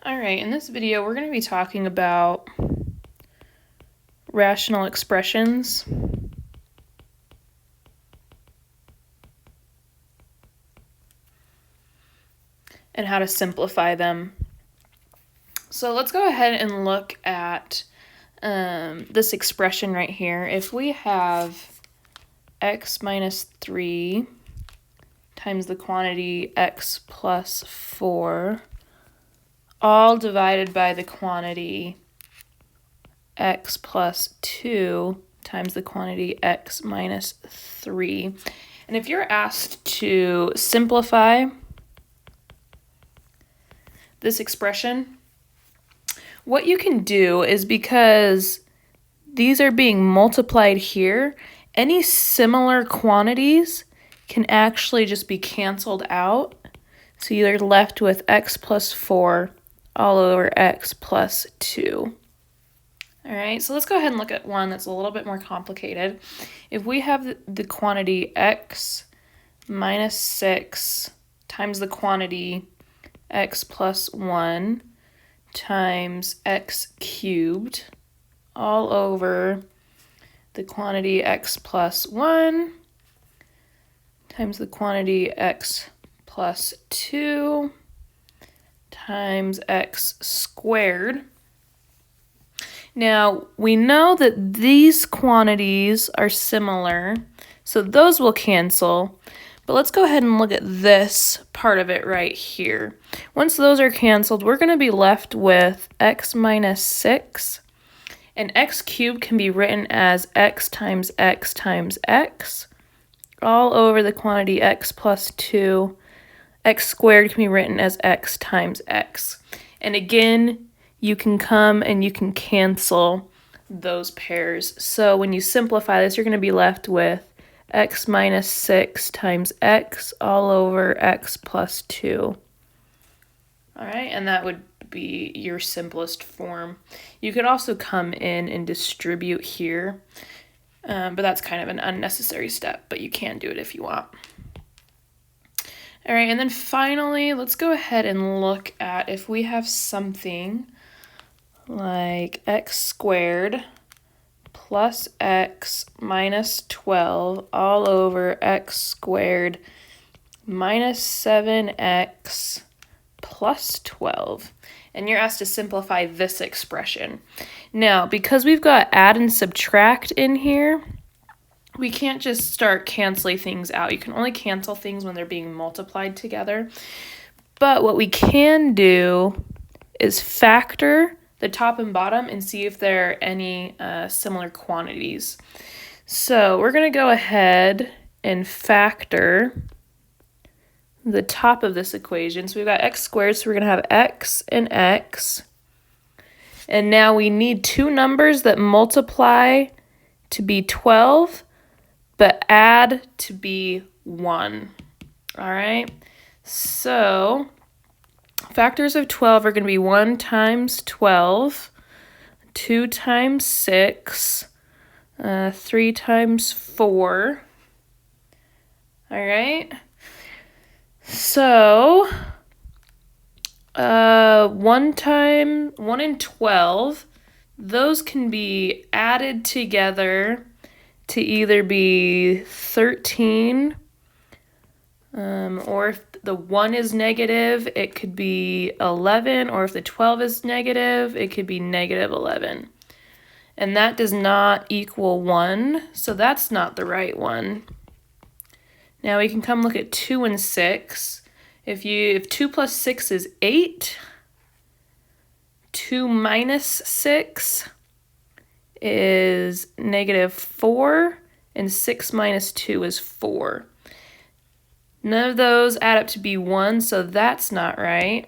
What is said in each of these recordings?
All right, in this video, we're going to be talking about rational expressions. And how to simplify them. So let's go ahead and look at this expression right here. If we have x minus 3 times the quantity x plus 4, all divided by the quantity x plus 2 times the quantity x minus 3. And if you're asked to simplify this expression, what you can do is, because these are being multiplied here, any similar quantities can actually just be canceled out. So you're left with x plus 4 all over x plus 2. All right, so let's go ahead and look at one that's a little bit more complicated. If we have the quantity x minus 6 times the quantity x plus 1 times x cubed all over the quantity x plus 1 times the quantity x plus 2 times x squared. Now, we know that these quantities are similar, so those will cancel. But let's go ahead and look at this part of it right here. Once those are canceled, we're going to be left with x minus 6. And x cubed can be written as x times x times x all over the quantity x plus 2. X squared can be written as x times x. And again, you can come and you can cancel those pairs. So when you simplify this, you're going to be left with x minus 6 times x all over x plus 2. All right, and that would be your simplest form. You could also come in and distribute here, but that's kind of an unnecessary step, but you can do it if you want. All right, and then finally, let's go ahead and look at if we have something like x squared plus x minus 12 all over x squared minus 7x plus 12. And you're asked to simplify this expression. Now, because we've got add and subtract in here, we can't just start canceling things out. You can only cancel things when they're being multiplied together. But what we can do is factor the top and bottom and see if there are any similar quantities. So we're going to go ahead and factor the top of this equation. So we've got x squared, so we're going to have x and x. And now we need two numbers that multiply to be 12, but add to be 1. All right, so factors of 12 are going to be 1 times 12, 2 times 6, 3 times 4. All right. So 1 and 12, those can be added together to either be 13, or if the 1 is negative, it could be 11, or if the 12 is negative, it could be negative 11. And that does not equal 1, so that's not the right one. Now we can come look at 2 and 6. If 2 plus 6 is 8, 2 minus 6 is negative 4, and 6 minus 2 is 4. None of those add up to be 1, so that's not right.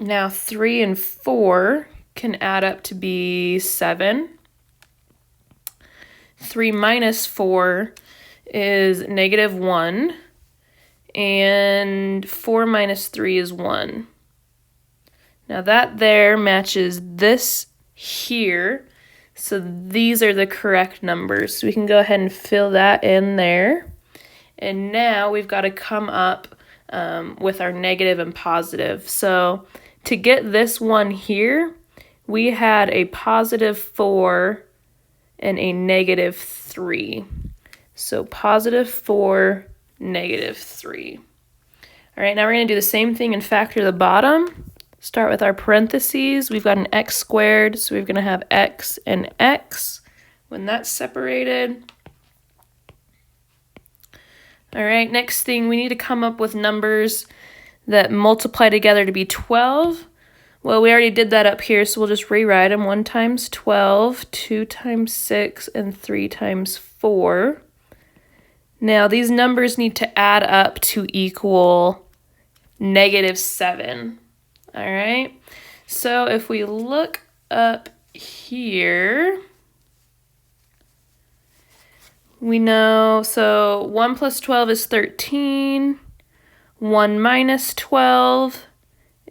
Now 3 and 4 can add up to be 7. 3 minus 4 is negative 1, and 4 minus 3 is 1. Now that there matches this here, so these are the correct numbers. So we can go ahead and fill that in there. And now we've got to come up with our negative and positive. So to get this one here, we had a positive 4 and a negative 3. So positive 4, negative 3. All right, now we're going to do the same thing and factor the bottom. Start with our parentheses. We've got an x squared, so we're going to have x and x when that's separated. All right, next thing, we need to come up with numbers that multiply together to be 12. Well, we already did that up here, so we'll just rewrite them. 1 times 12, 2 times 6, and 3 times 4. Now, these numbers need to add up to equal -7. All right, so if we look up here, we know, so 1 plus 12 is 13. 1 minus 12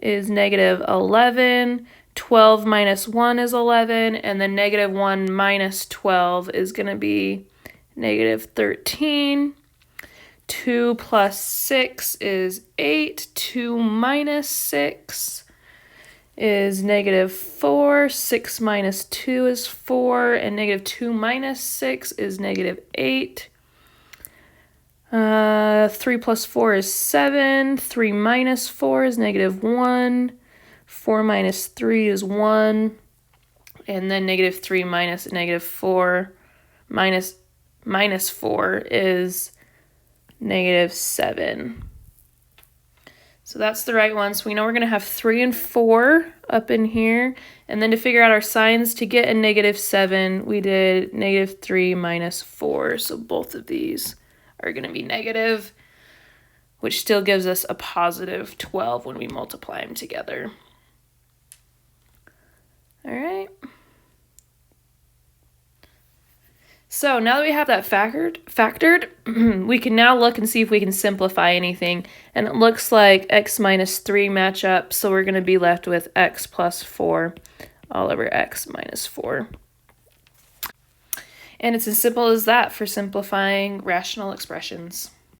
is -11. 12 minus 1 is 11. And then -1 minus 12 is going to be -13. 2 plus 6 is 8. 2 minus 6 is -4. 6 minus 2 is 4. And -2 minus 6 is -8. 3 plus 4 is 7. 3 minus 4 is -1. 4 minus 3 is 1. And then -3 minus -4 minus 4 is -7. So that's the right one. So we know we're going to have 3 and 4 up in here. And then to figure out our signs to get a -7, we did -3 minus 4. So both of these are going to be negative, which still gives us a positive 12 when we multiply them together. All right. So now that we have that factored, we can now look and see if we can simplify anything. And it looks like x minus 3 match up, so we're going to be left with x plus 4 all over x minus 4. And it's as simple as that for simplifying rational expressions.